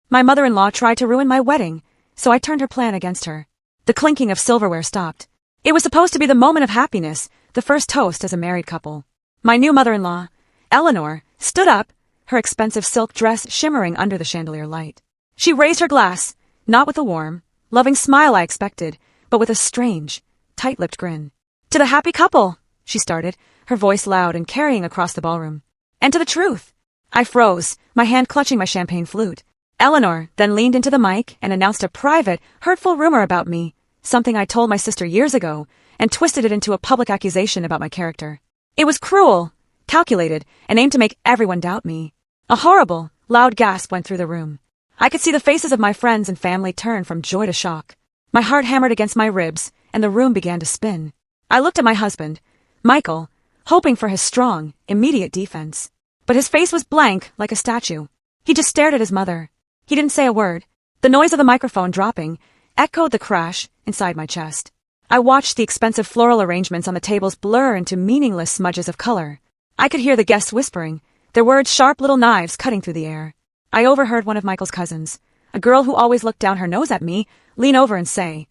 My mother-in-law tried to ruin my wedding, so I turned her plan against her. The clinking of silverware stopped. It was supposed to be the moment of happiness, the first toast as a married couple. My new mother-in-law, Eleanor, stood up, her expensive silk dress shimmering under the chandelier light. She raised her glass, not with the warm, loving smile I expected, but with a strange, tight-lipped grin. "To the happy couple," she started, her voice loud and carrying across the ballroom. "And to the truth." I froze, my hand clutching my champagne flute. Eleanor then leaned into the mic and announced a private, hurtful rumor about me, something I told my sister years ago, and twisted it into a public accusation about my character. It was cruel, calculated, and aimed to make everyone doubt me. A horrible, loud gasp went through the room. I could see the faces of my friends and family turn from joy to shock. My heart hammered against my ribs, and the room began to spin. I looked at my husband, Michael, hoping for his strong, immediate defense. But his face was blank, like a statue. He just stared at his mother. He didn't say a word. The noise of the microphone dropping echoed the crash inside my chest. I watched the expensive floral arrangements on the tables blur into meaningless smudges of color. I could hear the guests whispering, their words sharp little knives cutting through the air. I overheard one of Michael's cousins, a girl who always looked down her nose at me, lean over and say,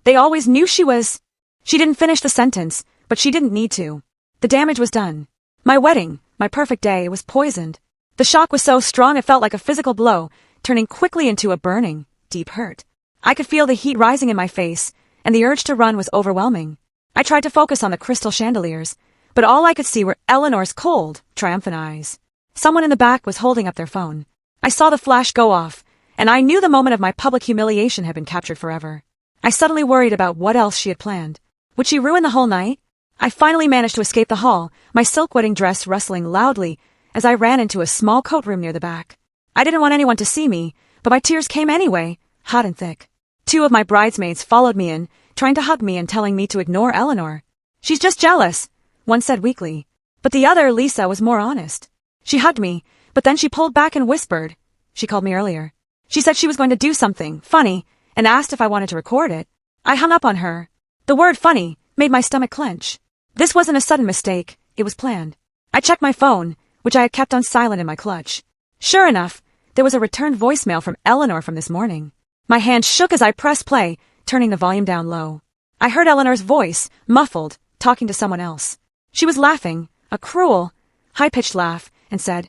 "They always knew she was—" She didn't finish the sentence, but she didn't need to. The damage was done. My wedding, my perfect day, was poisoned. The shock was so strong it felt like a physical blow, turning quickly into a burning, deep hurt. I could feel the heat rising in my face, and the urge to run was overwhelming. I tried to focus on the crystal chandeliers, but all I could see were Eleanor's cold, triumphant eyes. Someone in the back was holding up their phone. I saw the flash go off, and I knew the moment of my public humiliation had been captured forever. I suddenly worried about what else she had planned. Would she ruin the whole night? I finally managed to escape the hall, my silk wedding dress rustling loudly as I ran into a small coat room near the back. I didn't want anyone to see me, but my tears came anyway, hot and thick. 2 of my bridesmaids followed me in, trying to hug me and telling me to ignore Eleanor. "She's just jealous," one said weakly. But the other, Lisa, was more honest. She hugged me, but then she pulled back and whispered. She called me earlier. She said she was going to do something funny and asked if I wanted to record it. I hung up on her. The word funny made my stomach clench. This wasn't a sudden mistake, it was planned. I checked my phone, which I had kept on silent in my clutch. Sure enough, there was a returned voicemail from Eleanor from this morning. My hand shook as I pressed play, turning the volume down low. I heard Eleanor's voice, muffled, talking to someone else. She was laughing, a cruel, high-pitched laugh, and said,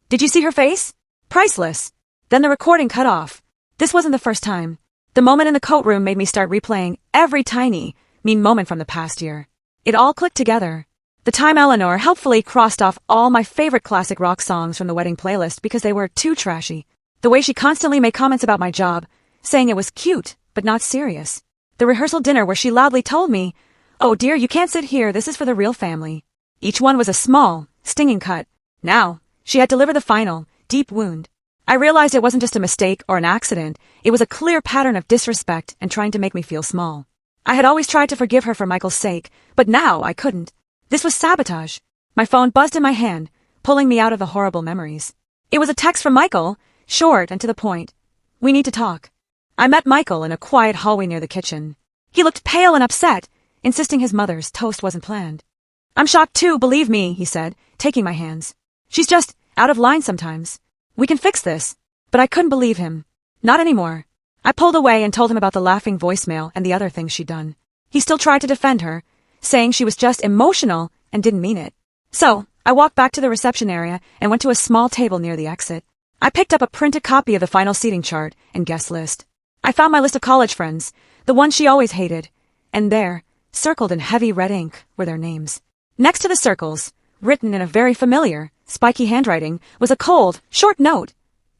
"Did you see her face? Priceless." Then the recording cut off. This wasn't the first time. The moment in the coat room made me start replaying every tiny, mean moment from the past year. It all clicked together. The time Eleanor helpfully crossed off all my favorite classic rock songs from the wedding playlist because they were too trashy. The way she constantly made comments about my job, saying it was cute, but not serious. The rehearsal dinner where she loudly told me, "Oh dear, you can't sit here, this is for the real family." Each one was a small, stinging cut. Now, she had delivered the final, deep wound. I realized it wasn't just a mistake or an accident, it was a clear pattern of disrespect and trying to make me feel small. I had always tried to forgive her for Michael's sake, but now I couldn't. This was sabotage. My phone buzzed in my hand, pulling me out of the horrible memories. It was a text from Michael, short and to the point. "We need to talk." I met Michael in a quiet hallway near the kitchen. He looked pale and upset, insisting his mother's toast wasn't planned. "I'm shocked too, believe me," he said, taking my hands. "She's just out of line sometimes. We can fix this." But I couldn't believe him. Not anymore. I pulled away and told him about the laughing voicemail and the other things she'd done. He still tried to defend her, saying she was just emotional and didn't mean it. So, I walked back to the reception area and went to a small table near the exit. I picked up a printed copy of the final seating chart and guest list. I found my list of college friends, the ones she always hated, and there, circled in heavy red ink, were their names. Next to the circles, written in a very familiar, spiky handwriting, was a cold, short note.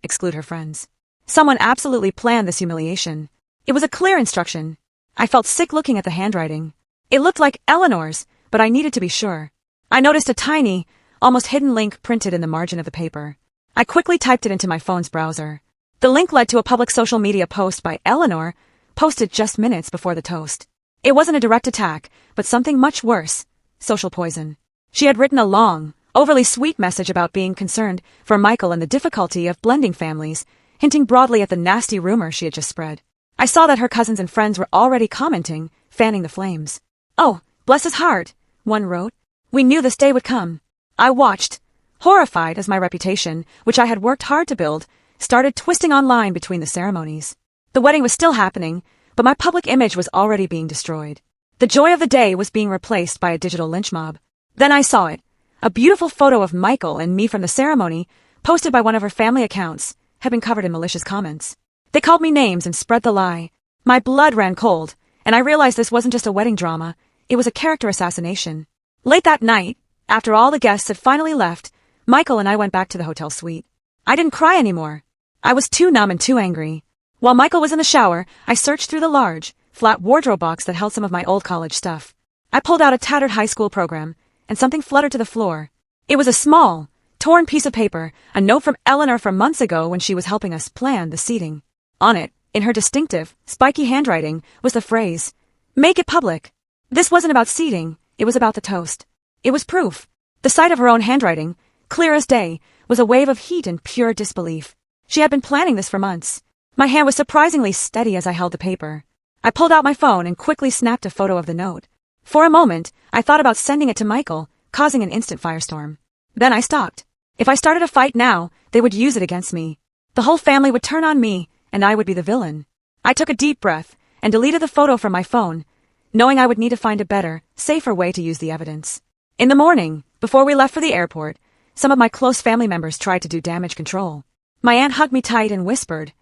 Exclude her friends. Someone absolutely planned this humiliation. It was a clear instruction. I felt sick looking at the handwriting. It looked like Eleanor's, but I needed to be sure. I noticed a tiny, almost hidden link printed in the margin of the paper. I quickly typed it into my phone's browser. The link led to a public social media post by Eleanor, posted just minutes before the toast. It wasn't a direct attack, but something much worse. Social poison. She had written a long, overly sweet message about being concerned for Michael and the difficulty of blending families, hinting broadly at the nasty rumor she had just spread. I saw that her cousins and friends were already commenting, fanning the flames. "Oh, bless his heart," one wrote. "We knew this day would come." I watched, horrified as my reputation, which I had worked hard to build, started twisting online between the ceremonies. The wedding was still happening, but my public image was already being destroyed. The joy of the day was being replaced by a digital lynch mob. Then I saw it. A beautiful photo of Michael and me from the ceremony, posted by one of her family accounts, had been covered in malicious comments. They called me names and spread the lie. My blood ran cold, and I realized this wasn't just a wedding drama, it was a character assassination. Late that night, after all the guests had finally left, Michael and I went back to the hotel suite. I didn't cry anymore. I was too numb and too angry. While Michael was in the shower, I searched through the large, flat wardrobe box that held some of my old college stuff. I pulled out a tattered high school program, and something fluttered to the floor. It was a small, torn piece of paper, a note from Eleanor from months ago when she was helping us plan the seating. On it, in her distinctive, spiky handwriting, was the phrase, "Make it public." This wasn't about seating, it was about the toast. It was proof. The sight of her own handwriting, clear as day, was a wave of heat and pure disbelief. She had been planning this for months. My hand was surprisingly steady as I held the paper. I pulled out my phone and quickly snapped a photo of the note. For a moment, I thought about sending it to Michael, causing an instant firestorm. Then I stopped. If I started a fight now, they would use it against me. The whole family would turn on me, and I would be the villain. I took a deep breath and deleted the photo from my phone, knowing I would need to find a better, safer way to use the evidence. In the morning, before we left for the airport, some of my close family members tried to do damage control. My aunt hugged me tight and whispered,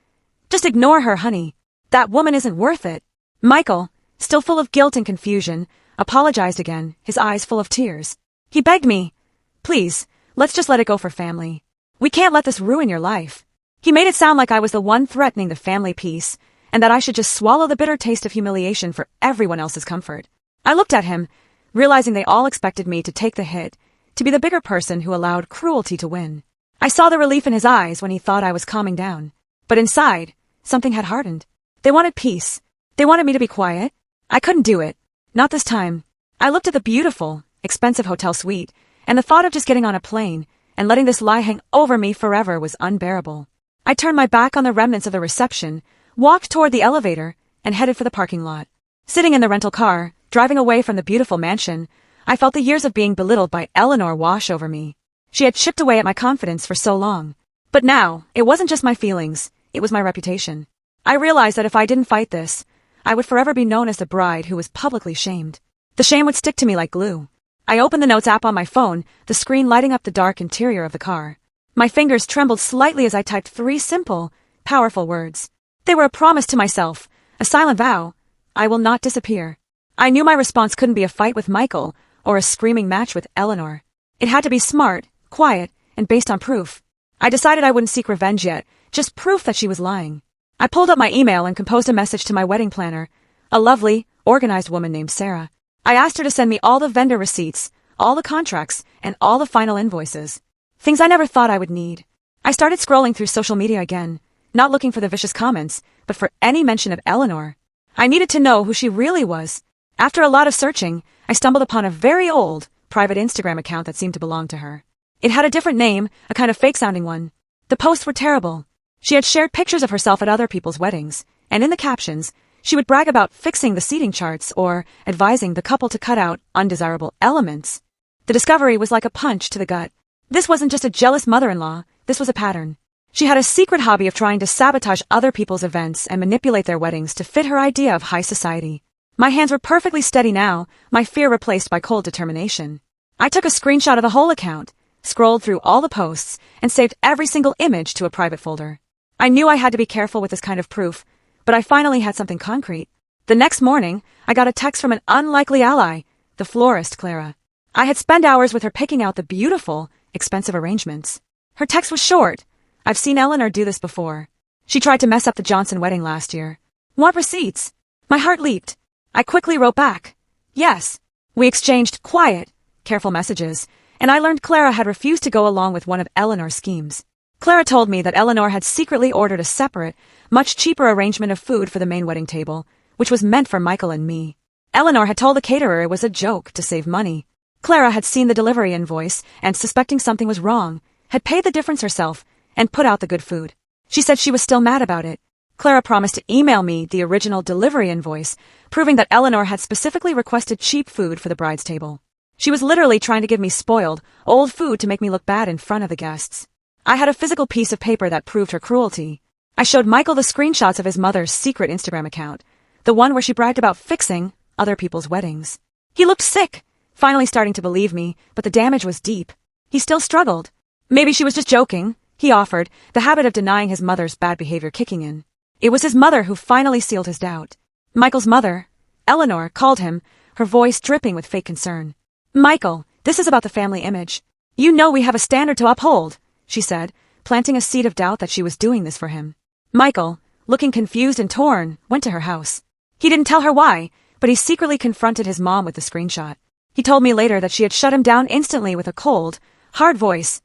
"Just ignore her, honey. That woman isn't worth it." Michael, still full of guilt and confusion, apologized again, his eyes full of tears. He begged me, "Please, let's just let it go for family. We can't let this ruin your life." He made it sound like I was the one threatening the family peace, and that I should just swallow the bitter taste of humiliation for everyone else's comfort. I looked at him, realizing they all expected me to take the hit, to be the bigger person who allowed cruelty to win. I saw the relief in his eyes when he thought I was calming down. But inside, something had hardened. They wanted peace. They wanted me to be quiet. I couldn't do it. Not this time. I looked at the beautiful, expensive hotel suite, and the thought of just getting on a plane and letting this lie hang over me forever was unbearable. I turned my back on the remnants of the reception, walked toward the elevator, and headed for the parking lot. Sitting in the rental car, driving away from the beautiful mansion, I felt the years of being belittled by Eleanor wash over me. She had chipped away at my confidence for so long. But now, it wasn't just my feelings, it was my reputation. I realized that if I didn't fight this, I would forever be known as the bride who was publicly shamed. The shame would stick to me like glue. I opened the Notes app on my phone, the screen lighting up the dark interior of the car. My fingers trembled slightly as I typed 3 simple, powerful words. They were a promise to myself, a silent vow. I will not disappear. I knew my response couldn't be a fight with Michael or a screaming match with Eleanor. It had to be smart, quiet, and based on proof. I decided I wouldn't seek revenge yet, just proof that she was lying. I pulled up my email and composed a message to my wedding planner, a lovely, organized woman named Sarah. I asked her to send me all the vendor receipts, all the contracts, and all the final invoices. Things I never thought I would need. I started scrolling through social media again, not looking for the vicious comments, but for any mention of Eleanor. I needed to know who she really was. After a lot of searching, I stumbled upon a very old, private Instagram account that seemed to belong to her. It had a different name, a kind of fake-sounding one. The posts were terrible. She had shared pictures of herself at other people's weddings, and in the captions, she would brag about fixing the seating charts or advising the couple to cut out undesirable elements. The discovery was like a punch to the gut. This wasn't just a jealous mother-in-law, this was a pattern. She had a secret hobby of trying to sabotage other people's events and manipulate their weddings to fit her idea of high society. My hands were perfectly steady now, my fear replaced by cold determination. I took a screenshot of the whole account, scrolled through all the posts, and saved every single image to a private folder. I knew I had to be careful with this kind of proof, but I finally had something concrete. The next morning, I got a text from an unlikely ally, the florist Clara. I had spent hours with her picking out the beautiful, expensive arrangements. Her text was short. "I've seen Eleanor do this before. She tried to mess up the Johnson wedding last year. Want receipts?" My heart leaped. I quickly wrote back, "Yes." We exchanged quiet, careful messages, and I learned Clara had refused to go along with one of Eleanor's schemes. Clara told me that Eleanor had secretly ordered a separate, much cheaper arrangement of food for the main wedding table, which was meant for Michael and me. Eleanor had told the caterer it was a joke to save money. Clara had seen the delivery invoice and, suspecting something was wrong, had paid the difference herself and put out the good food. She said she was still mad about it. Clara promised to email me the original delivery invoice, proving that Eleanor had specifically requested cheap food for the bride's table. She was literally trying to give me spoiled, old food to make me look bad in front of the guests. I had a physical piece of paper that proved her cruelty. I showed Michael the screenshots of his mother's secret Instagram account, the one where she bragged about fixing other people's weddings. He looked sick, finally starting to believe me, but the damage was deep. He still struggled. Maybe she was just joking, he offered, the habit of denying his mother's bad behavior kicking in. It was his mother who finally sealed his doubt. Michael's mother, Eleanor, called him, her voice dripping with fake concern. Michael, this is about the family image. You know we have a standard to uphold, she said, planting a seed of doubt that she was doing this for him. Michael, looking confused and torn, went to her house. He didn't tell her why, but he secretly confronted his mom with the screenshot. He told me later that she had shut him down instantly with a cold, hard voice.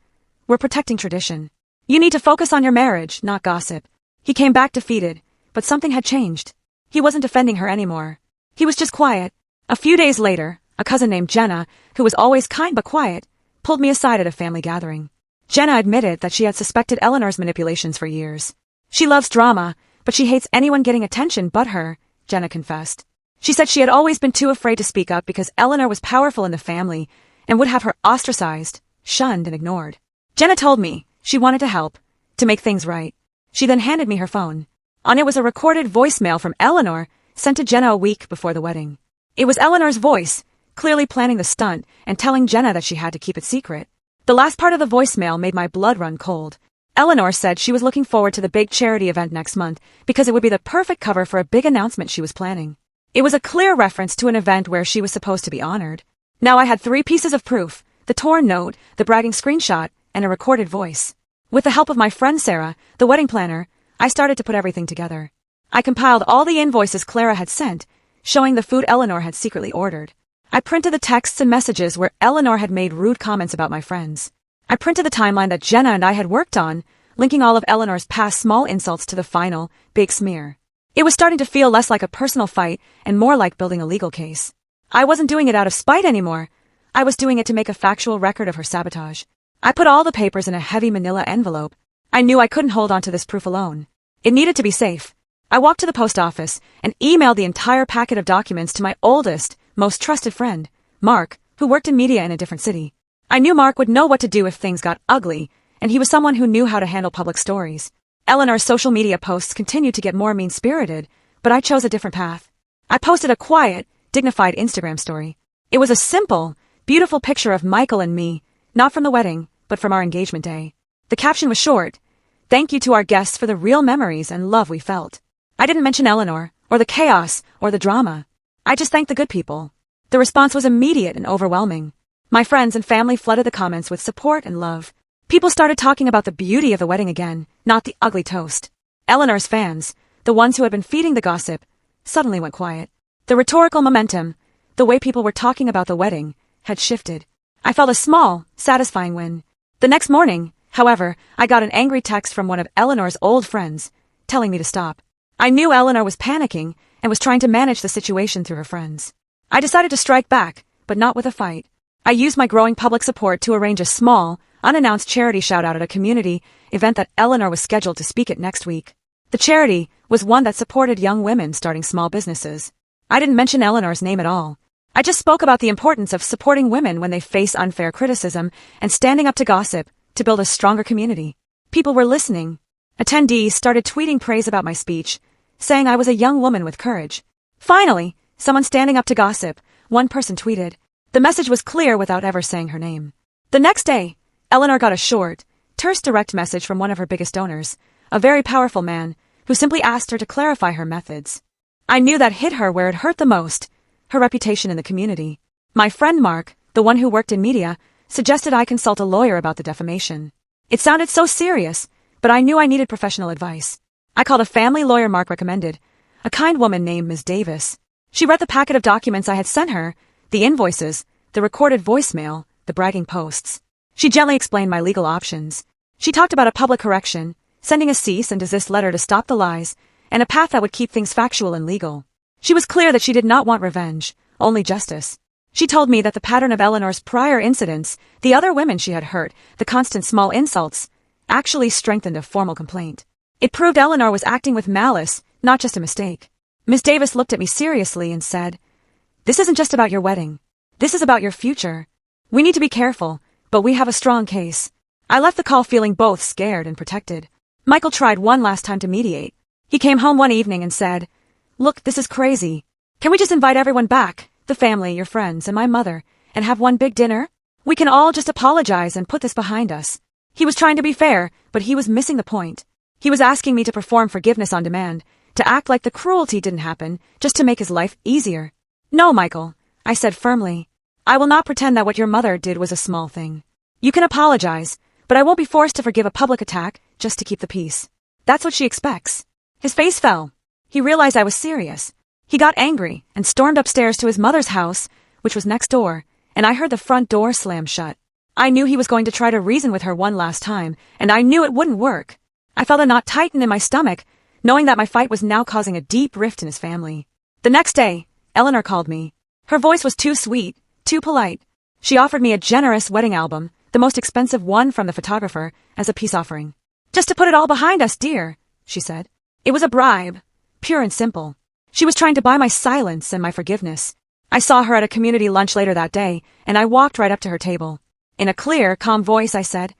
We're protecting tradition. You need to focus on your marriage, not gossip. He came back defeated, but something had changed. He wasn't defending her anymore. He was just quiet. A few days later, a cousin named Jenna, who was always kind but quiet, pulled me aside at a family gathering. Jenna admitted that she had suspected Eleanor's manipulations for years. She loves drama, but she hates anyone getting attention but her, Jenna confessed. She said she had always been too afraid to speak up because Eleanor was powerful in the family and would have her ostracized, shunned, and ignored. Jenna told me she wanted to help, to make things right. She then handed me her phone. On it was a recorded voicemail from Eleanor sent to Jenna a week before the wedding. It was Eleanor's voice, clearly planning the stunt and telling Jenna that she had to keep it secret. The last part of the voicemail made my blood run cold. Eleanor said she was looking forward to the big charity event next month because it would be the perfect cover for a big announcement she was planning. It was a clear reference to an event where she was supposed to be honored. Now I had 3 pieces of proof: the torn note, the bragging screenshot, and a recorded voice. With the help of my friend Sarah, the wedding planner, I started to put everything together. I compiled all the invoices Clara had sent, showing the food Eleanor had secretly ordered. I printed the texts and messages where Eleanor had made rude comments about my friends. I printed the timeline that Jenna and I had worked on, linking all of Eleanor's past small insults to the final, big smear. It was starting to feel less like a personal fight and more like building a legal case. I wasn't doing it out of spite anymore. I was doing it to make a factual record of her sabotage. I put all the papers in a heavy manila envelope. I knew I couldn't hold on to this proof alone. It needed to be safe. I walked to the post office and emailed the entire packet of documents to my oldest, most trusted friend, Mark, who worked in media in a different city. I knew Mark would know what to do if things got ugly, and he was someone who knew how to handle public stories. Eleanor's social media posts continued to get more mean-spirited, but I chose a different path. I posted a quiet, dignified Instagram story. It was a simple, beautiful picture of Michael and me, not from the wedding, but from our engagement day. The caption was short: "Thank you to our guests for the real memories and love we felt." I didn't mention Eleanor, or the chaos, or the drama. I just thanked the good people. The response was immediate and overwhelming. My friends and family flooded the comments with support and love. People started talking about the beauty of the wedding again, not the ugly toast. Eleanor's fans, the ones who had been feeding the gossip, suddenly went quiet. The rhetorical momentum, the way people were talking about the wedding, had shifted. I felt a small, satisfying win. The next morning, however, I got an angry text from one of Eleanor's old friends, telling me to stop. I knew Eleanor was panicking and was trying to manage the situation through her friends. I decided to strike back, but not with a fight. I used my growing public support to arrange a small, unannounced charity shout-out at a community event that Eleanor was scheduled to speak at next week. The charity was one that supported young women starting small businesses. I didn't mention Eleanor's name at all. I just spoke about the importance of supporting women when they face unfair criticism and standing up to gossip to build a stronger community. People were listening. Attendees started tweeting praise about my speech, saying I was a young woman with courage. Finally, someone standing up to gossip, one person tweeted. The message was clear without ever saying her name. The next day, Eleanor got a short, terse direct message from one of her biggest donors, a very powerful man, who simply asked her to clarify her methods. I knew that hit her where it hurt the most, her reputation in the community. My friend Mark, the one who worked in media, suggested I consult a lawyer about the defamation. It sounded so serious, but I knew I needed professional advice. I called a family lawyer Mark recommended, a kind woman named Ms. Davis. She read the packet of documents I had sent her, the invoices, the recorded voicemail, the bragging posts. She gently explained my legal options. She talked about a public correction, sending a cease and desist letter to stop the lies, and a path that would keep things factual and legal. She was clear that she did not want revenge, only justice. She told me that the pattern of Eleanor's prior incidents, the other women she had hurt, the constant small insults, actually strengthened a formal complaint. It proved Eleanor was acting with malice, not just a mistake. Ms. Davis looked at me seriously and said, "This isn't just about your wedding. This is about your future. We need to be careful, but we have a strong case." I left the call feeling both scared and protected. Michael tried one last time to mediate. He came home one evening and said, "Look, this is crazy. Can we just invite everyone back, the family, your friends, and my mother, and have one big dinner? We can all just apologize and put this behind us." He was trying to be fair, but he was missing the point. He was asking me to perform forgiveness on demand, to act like the cruelty didn't happen, just to make his life easier. "No, Michael," I said firmly. "I will not pretend that what your mother did was a small thing. You can apologize, but I won't be forced to forgive a public attack just to keep the peace. That's what she expects." His face fell. He realized I was serious. He got angry and stormed upstairs to his mother's house, which was next door, and I heard the front door slam shut. I knew he was going to try to reason with her one last time, and I knew it wouldn't work. I felt a knot tighten in my stomach, knowing that my fight was now causing a deep rift in his family. The next day, Eleanor called me. Her voice was too sweet, too polite. She offered me a generous wedding album, the most expensive one from the photographer, as a peace offering. "Just to put it all behind us, dear," she said. It was a bribe, pure and simple. She was trying to buy my silence and my forgiveness. I saw her at a community lunch later that day, and I walked right up to her table. In a clear, calm voice, I said,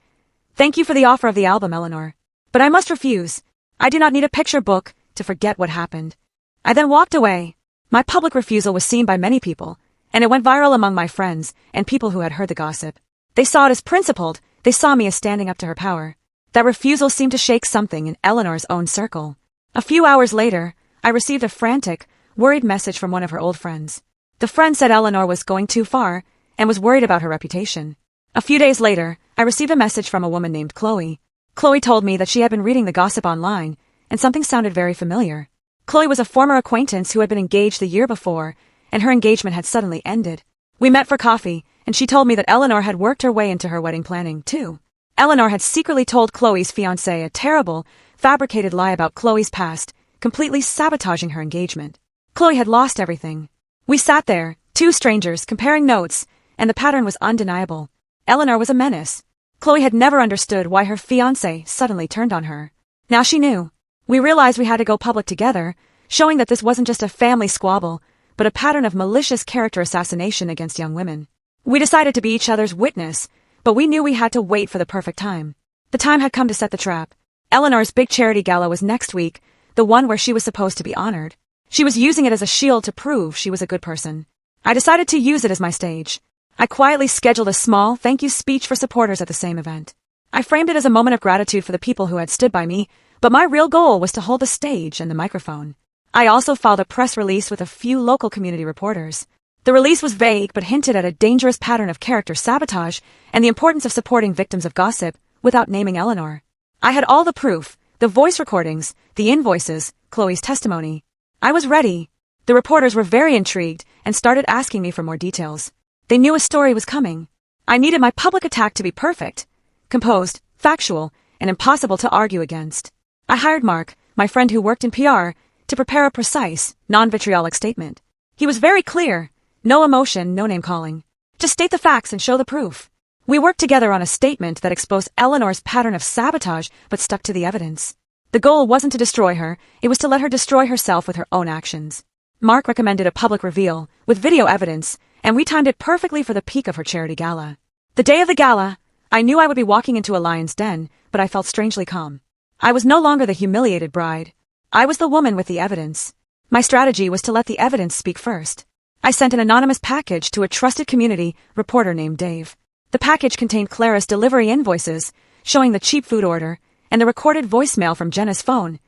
"Thank you for the offer of the album, Eleanor. But I must refuse. I do not need a picture book to forget what happened." I then walked away. My public refusal was seen by many people, and it went viral among my friends and people who had heard the gossip. They saw it as principled. They saw me as standing up to her power. That refusal seemed to shake something in Eleanor's own circle. A few hours later, I received a frantic, worried message from one of her old friends. The friend said Eleanor was going too far and was worried about her reputation. A few days later, I received a message from a woman named Chloe. Chloe told me that she had been reading the gossip online, and something sounded very familiar. Chloe was a former acquaintance who had been engaged the year before, and her engagement had suddenly ended. We met for coffee, and she told me that Eleanor had worked her way into her wedding planning, too. Eleanor had secretly told Chloe's fiancé a terrible, fabricated lie about Chloe's past, completely sabotaging her engagement. Chloe had lost everything. We sat there, two strangers, comparing notes, and the pattern was undeniable. Eleanor was a menace. Chloe had never understood why her fiancé suddenly turned on her. Now she knew. We realized we had to go public together, showing that this wasn't just a family squabble, but a pattern of malicious character assassination against young women. We decided to be each other's witness, but we knew we had to wait for the perfect time. The time had come to set the trap. Eleanor's big charity gala was next week, the one where she was supposed to be honored. She was using it as a shield to prove she was a good person. I decided to use it as my stage. I quietly scheduled a small thank you speech for supporters at the same event. I framed it as a moment of gratitude for the people who had stood by me, but my real goal was to hold the stage and the microphone. I also filed a press release with a few local community reporters. The release was vague but hinted at a dangerous pattern of character sabotage and the importance of supporting victims of gossip without naming Eleanor. I had all the proof, the voice recordings, the invoices, Chloe's testimony. I was ready. The reporters were very intrigued and started asking me for more details. They knew a story was coming. I needed my public attack to be perfect, composed, factual, and impossible to argue against. I hired Mark, my friend who worked in PR, to prepare a precise, non-vitriolic statement. He was very clear. No emotion, no name-calling. Just state the facts and show the proof. We worked together on a statement that exposed Eleanor's pattern of sabotage but stuck to the evidence. The goal wasn't to destroy her, it was to let her destroy herself with her own actions. Mark recommended a public reveal, with video evidence, and we timed it perfectly for the peak of her charity gala. The day of the gala, I knew I would be walking into a lion's den, but I felt strangely calm. I was no longer the humiliated bride. I was the woman with the evidence. My strategy was to let the evidence speak first. I sent an anonymous package to a trusted community reporter named Dave. The package contained Clara's delivery invoices, showing the cheap food order, and the recorded voicemail from Jenna's phone.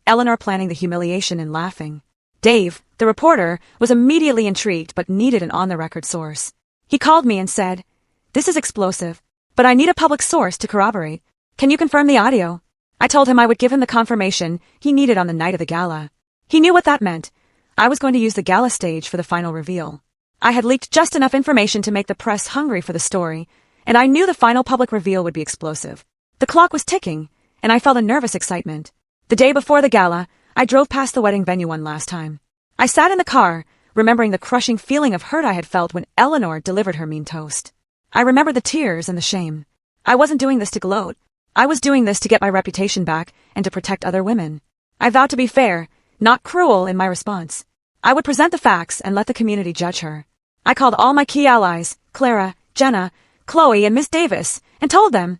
Eleanor planning the humiliation and laughing. Dave, the reporter, was immediately intrigued but needed an on-the-record source. He called me and said, "This is explosive, but I need a public source to corroborate. Can you confirm the audio?" I told him I would give him the confirmation he needed on the night of the gala. He knew what that meant. I was going to use the gala stage for the final reveal. I had leaked just enough information to make the press hungry for the story, and I knew the final public reveal would be explosive. The clock was ticking, and I felt a nervous excitement. The day before the gala, I drove past the wedding venue one last time. I sat in the car, remembering the crushing feeling of hurt I had felt when Eleanor delivered her mean toast. I remembered the tears and the shame. I wasn't doing this to gloat. I was doing this to get my reputation back and to protect other women. I vowed to be fair, not cruel in my response. I would present the facts and let the community judge her. I called all my key allies, Clara, Jenna, Chloe, and Miss Davis, and told them,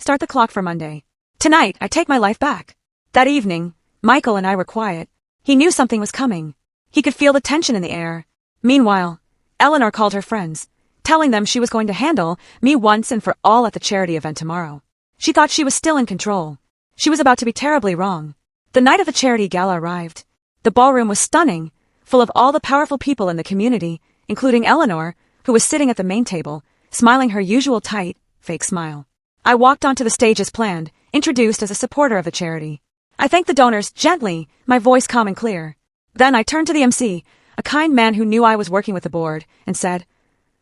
Start the clock for Monday. Tonight, I take my life back. That evening, Michael and I were quiet. He knew something was coming. He could feel the tension in the air. Meanwhile, Eleanor called her friends, telling them she was going to handle me once and for all at the charity event tomorrow. She thought she was still in control. She was about to be terribly wrong. The night of the charity gala arrived. The ballroom was stunning, full of all the powerful people in the community, including Eleanor, who was sitting at the main table, smiling her usual tight, fake smile. I walked onto the stage as planned, introduced as a supporter of the charity. I thanked the donors gently, my voice calm and clear. Then I turned to the MC, a kind man who knew I was working with the board, and said,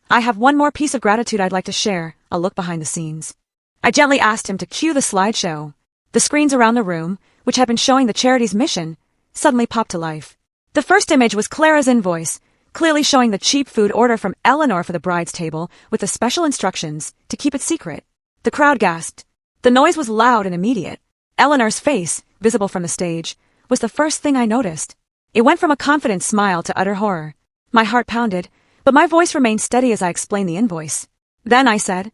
"I have one more piece of gratitude I'd like to share, a look behind the scenes." I gently asked him to cue the slideshow. The screens around the room, which had been showing the charity's mission, suddenly popped to life. The first image was Clara's invoice, clearly showing the cheap food order from Eleanor for the bride's table, with the special instructions to keep it secret. The crowd gasped. The noise was loud and immediate. Eleanor's face, visible from the stage, was the first thing I noticed. It went from a confident smile to utter horror. My heart pounded, but my voice remained steady as I explained the invoice. Then I said,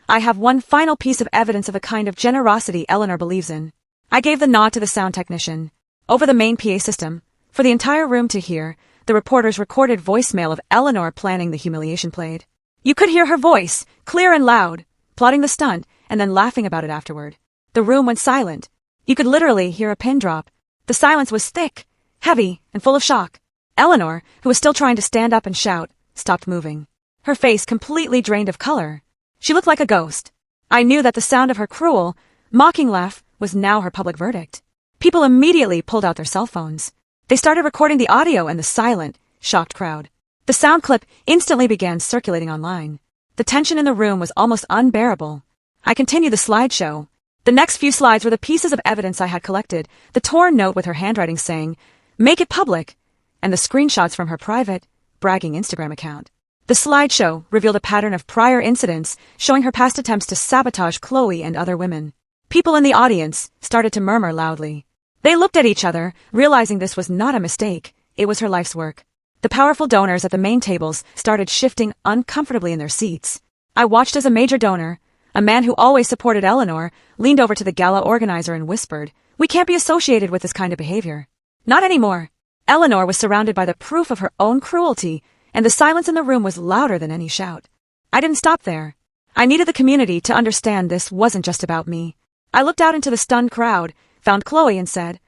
"I have one final piece of evidence of a kind of generosity Eleanor believes in." I gave the nod to the sound technician. Over the main PA system, for the entire room to hear, the reporter's recorded voicemail of Eleanor planning the humiliation played. You could hear her voice, clear and loud, plotting the stunt, and then laughing about it afterward. The room went silent. You could literally hear a pin drop. The silence was thick, heavy, and full of shock. Eleanor, who was still trying to stand up and shout, stopped moving. Her face completely drained of color. She looked like a ghost. I knew that the sound of her cruel, mocking laugh was now her public verdict. People immediately pulled out their cell phones. They started recording the audio and the silent, shocked crowd. The sound clip instantly began circulating online. The tension in the room was almost unbearable. I continued the slideshow. The next few slides were the pieces of evidence I had collected, the torn note with her handwriting saying, "Make it public," and the screenshots from her private, bragging Instagram account. The slideshow revealed a pattern of prior incidents showing her past attempts to sabotage Chloe and other women. People in the audience started to murmur loudly. They looked at each other, realizing this was not a mistake, it was her life's work. The powerful donors at the main tables started shifting uncomfortably in their seats. I watched as a major donor, a man who always supported Eleanor, leaned over to the gala organizer and whispered, "We can't be associated with this kind of behavior." Not anymore. Eleanor was surrounded by the proof of her own cruelty, and the silence in the room was louder than any shout. I didn't stop there. I needed the community to understand this wasn't just about me. I looked out into the stunned crowd, found Chloe and said,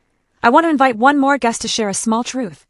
"I want to invite one more guest to share a small truth."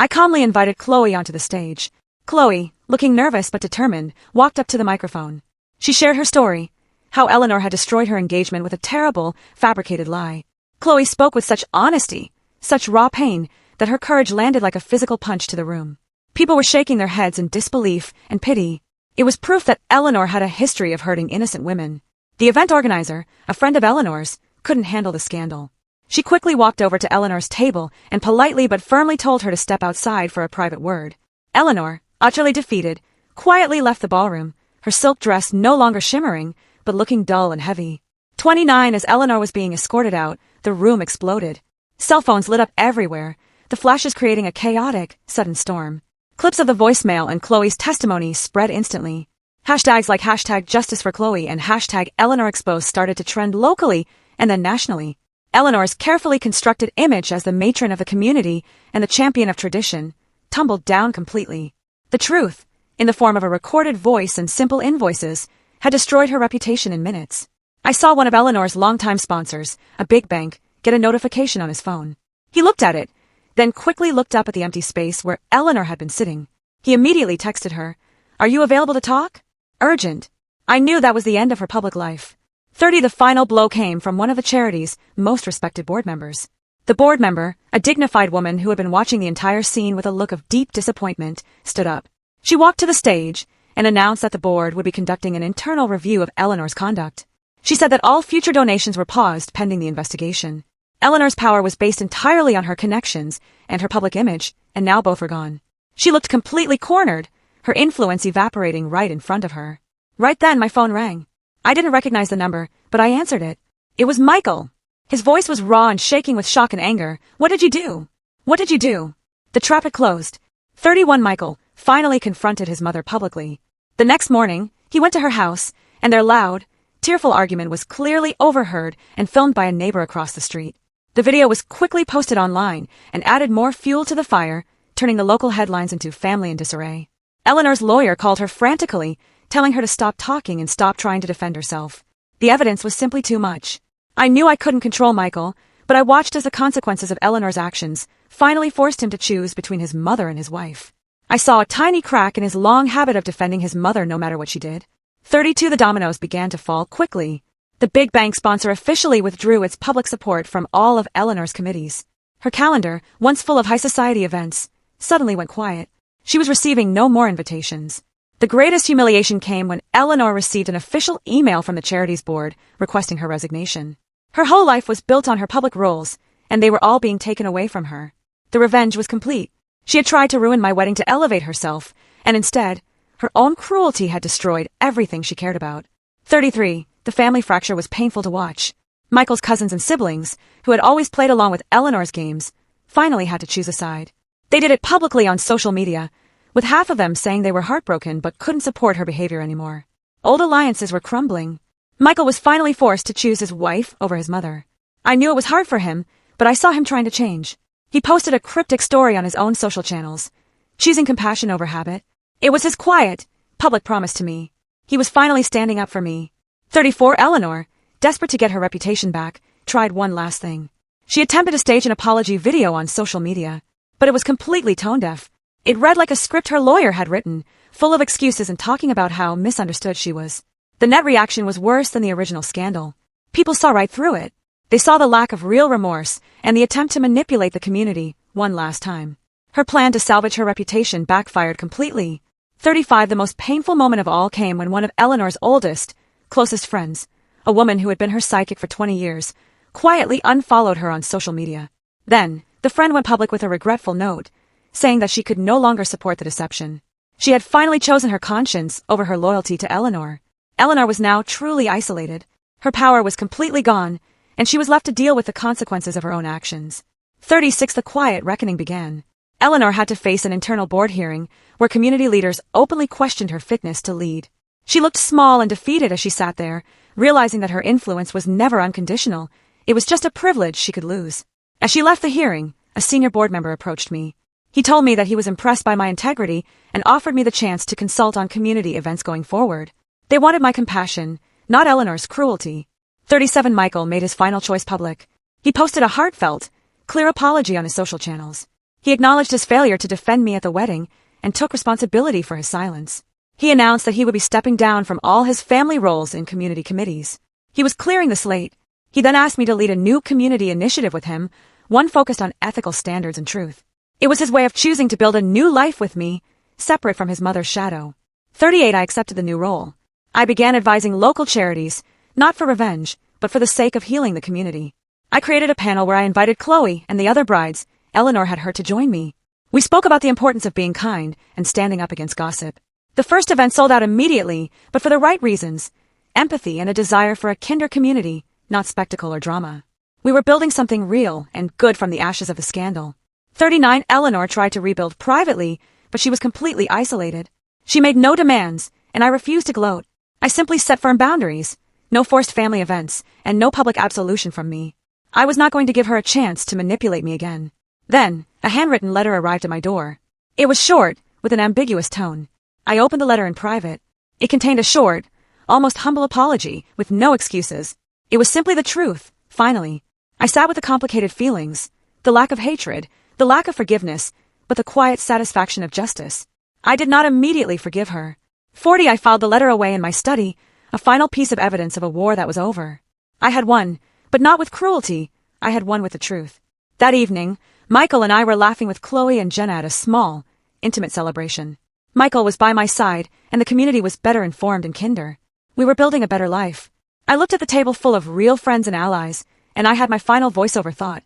I calmly invited Chloe onto the stage. Chloe, looking nervous but determined, walked up to the microphone. She shared her story, how Eleanor had destroyed her engagement with a terrible, fabricated lie. Chloe spoke with such honesty, such raw pain, that her courage landed like a physical punch to the room. People were shaking their heads in disbelief and pity. It was proof that Eleanor had a history of hurting innocent women. The event organizer, a friend of Eleanor's, couldn't handle the scandal. She quickly walked over to Eleanor's table and politely but firmly told her to step outside for a private word. Eleanor, utterly defeated, quietly left the ballroom, her silk dress no longer shimmering, but looking dull and heavy. 29 As Eleanor was being escorted out, the room exploded. Cell phones lit up everywhere, the flashes creating a chaotic, sudden storm. Clips of the voicemail and Chloe's testimony spread instantly. Hashtags like #JusticeForChloe and #EleanorExposed started to trend locally and then nationally. Eleanor's carefully constructed image as the matron of the community and the champion of tradition tumbled down completely. The truth, in the form of a recorded voice and simple invoices, had destroyed her reputation in minutes. I saw one of Eleanor's longtime sponsors, a big bank, get a notification on his phone. He looked at it, then quickly looked up at the empty space where Eleanor had been sitting. He immediately texted her, "Are you available to talk? Urgent." I knew that was the end of her public life. 30 The final blow came from one of the charity's most respected board members. The board member, a dignified woman who had been watching the entire scene with a look of deep disappointment, stood up. She walked to the stage and announced that the board would be conducting an internal review of Eleanor's conduct. She said that all future donations were paused pending the investigation. Eleanor's power was based entirely on her connections and her public image, and now both were gone. She looked completely cornered, her influence evaporating right in front of her. Right then my phone rang. I didn't recognize the number, but I answered it. It was Michael. His voice was raw and shaking with shock and anger. "What did you do? What did you do?" The trap had closed. 31 Michael finally confronted his mother publicly. The next morning, he went to her house, and their loud, tearful argument was clearly overheard and filmed by a neighbor across the street. The video was quickly posted online and added more fuel to the fire, turning the local headlines into family in disarray. Eleanor's lawyer called her frantically, telling her to stop talking and stop trying to defend herself. The evidence was simply too much. I knew I couldn't control Michael, but I watched as the consequences of Eleanor's actions finally forced him to choose between his mother and his wife. I saw a tiny crack in his long habit of defending his mother no matter what she did. 32 The dominoes began to fall quickly. The big bank sponsor officially withdrew its public support from all of Eleanor's committees. Her calendar, once full of high society events, suddenly went quiet. She was receiving no more invitations. The greatest humiliation came when Eleanor received an official email from the charity's board requesting her resignation. Her whole life was built on her public roles, and they were all being taken away from her. The revenge was complete. She had tried to ruin my wedding to elevate herself, and instead, her own cruelty had destroyed everything she cared about. 33. The family fracture was painful to watch. Michael's cousins and siblings, who had always played along with Eleanor's games, finally had to choose a side. They did it publicly on social media, with half of them saying they were heartbroken but couldn't support her behavior anymore. Old alliances were crumbling. Michael was finally forced to choose his wife over his mother. I knew it was hard for him, but I saw him trying to change. He posted a cryptic story on his own social channels, choosing compassion over habit. It was his quiet, public promise to me. He was finally standing up for me. 34 Eleanor, desperate to get her reputation back, tried one last thing. She attempted to stage an apology video on social media, but it was completely tone-deaf. It read like a script her lawyer had written, full of excuses and talking about how misunderstood she was. The net reaction was worse than the original scandal. People saw right through it. They saw the lack of real remorse and the attempt to manipulate the community one last time. Her plan to salvage her reputation backfired completely. 35 The most painful moment of all came when one of Eleanor's oldest, closest friends, a woman who had been her sidekick for 20 years, quietly unfollowed her on social media. Then, the friend went public with a regretful note, saying that she could no longer support the deception. She had finally chosen her conscience over her loyalty to Eleanor. Eleanor was now truly isolated. Her power was completely gone, and she was left to deal with the consequences of her own actions. 36 The quiet reckoning began. Eleanor had to face an internal board hearing where community leaders openly questioned her fitness to lead. She looked small and defeated as she sat there, realizing that her influence was never unconditional. It was just a privilege she could lose. As she left the hearing, a senior board member approached me. He told me that he was impressed by my integrity and offered me the chance to consult on community events going forward. They wanted my compassion, not Eleanor's cruelty. 37 Michael made his final choice public. He posted a heartfelt, clear apology on his social channels. He acknowledged his failure to defend me at the wedding and took responsibility for his silence. He announced that he would be stepping down from all his family roles in community committees. He was clearing the slate. He then asked me to lead a new community initiative with him, one focused on ethical standards and truth. It was his way of choosing to build a new life with me, separate from his mother's shadow. 38 I accepted the new role. I began advising local charities, not for revenge, but for the sake of healing the community. I created a panel where I invited Chloe and the other brides Eleanor had hurt to join me. We spoke about the importance of being kind and standing up against gossip. The first event sold out immediately, but for the right reasons: empathy and a desire for a kinder community, not spectacle or drama. We were building something real and good from the ashes of the scandal. 39 Eleanor tried to rebuild privately, but she was completely isolated. She made no demands, and I refused to gloat. I simply set firm boundaries. No forced family events, and no public absolution from me. I was not going to give her a chance to manipulate me again. Then, a handwritten letter arrived at my door. It was short, with an ambiguous tone. I opened the letter in private. It contained a short, almost humble apology, with no excuses. It was simply the truth, finally. I sat with the complicated feelings, the lack of hatred, the lack of forgiveness, but the quiet satisfaction of justice. I did not immediately forgive her. 40 I filed the letter away in my study, a final piece of evidence of a war that was over. I had won, but not with cruelty. I had won with the truth. That evening, Michael and I were laughing with Chloe and Jenna at a small, intimate celebration. Michael was by my side, and the community was better informed and kinder. We were building a better life. I looked at the table full of real friends and allies, and I had my final voiceover thought.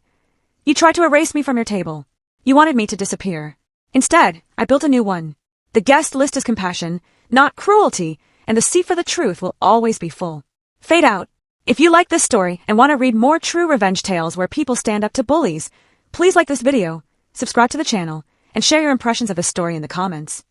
You tried to erase me from your table. You wanted me to disappear. Instead, I built a new one. The guest list is compassion, not cruelty, and the seat for the truth will always be full. Fade out. If you like this story and want to read more true revenge tales where people stand up to bullies, please like this video, subscribe to the channel, and share your impressions of this story in the comments.